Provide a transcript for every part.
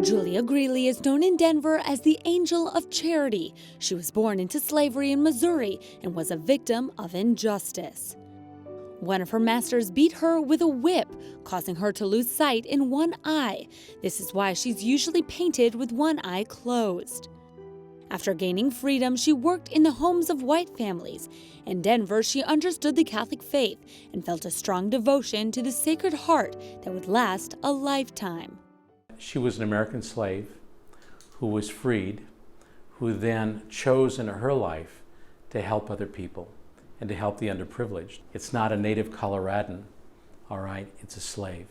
Julia Greely is known in Denver as the Angel of Charity. She was born into slavery in Missouri and was a victim of injustice. One of her masters beat her with a whip, causing her to lose sight in one eye. This is why she's usually painted with one eye closed. After gaining freedom, she worked in the homes of white families. In Denver, she understood the Catholic faith and felt a strong devotion to the Sacred Heart that would last a lifetime. She was an American slave who was freed, who then chose in her life to help other people and to help the underprivileged. It's not a native Coloradan, all right? It's a slave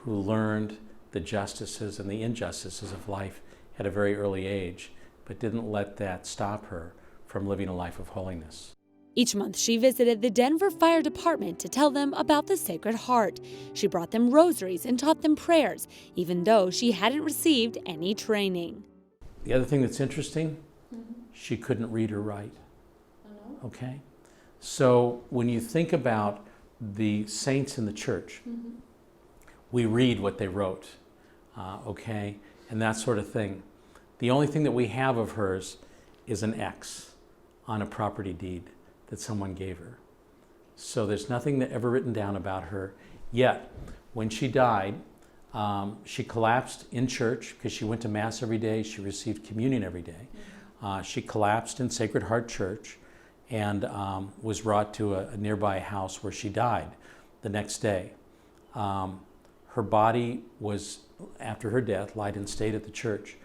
who learned the justices and the injustices of life at a very early age, but didn't let that stop her from living a life of holiness. Each month, she visited the Denver Fire Department to tell them about the Sacred Heart. She brought them rosaries and taught them prayers, even though she hadn't received any training. The other thing that's interesting, she couldn't read or write. Okay? So when you think about the saints in the church, we read what they wrote, okay? And that sort of thing. The only thing that we have of hers is an X on a property deed that someone gave her. So there's nothing that ever written down about her. Yet, when she died, she collapsed in church because she went to Mass every day. She received communion every day. She collapsed in Sacred Heart Church and was brought to a nearby house where she died the next day. Her body was, after her death, lied and stayed at the church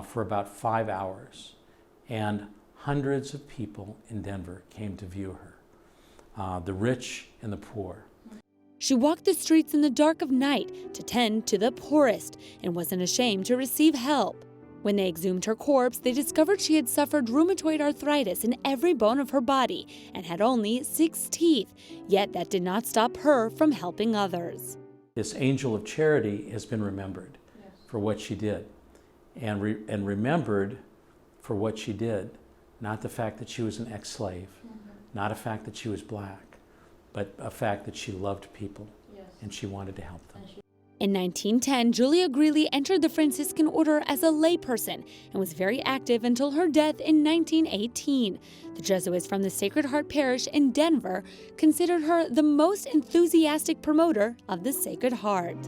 for about 5 hours. And hundreds of people in Denver came to view her, the rich and the poor. She walked the streets in the dark of night to tend to the poorest and wasn't ashamed to receive help. When they exhumed her corpse, they discovered she had suffered rheumatoid arthritis in every bone of her body and had only 6 teeth, yet that did not stop her from helping others. This angel of charity has been remembered for what she did, and remembered for what she did. Not the fact that she was an ex-slave, not a fact that she was black, but a fact that she loved people and she wanted to help them. In 1910, Julia Greely entered the Franciscan order as a layperson and was very active until her death in 1918. The Jesuits from the Sacred Heart Parish in Denver considered her the most enthusiastic promoter of the Sacred Heart.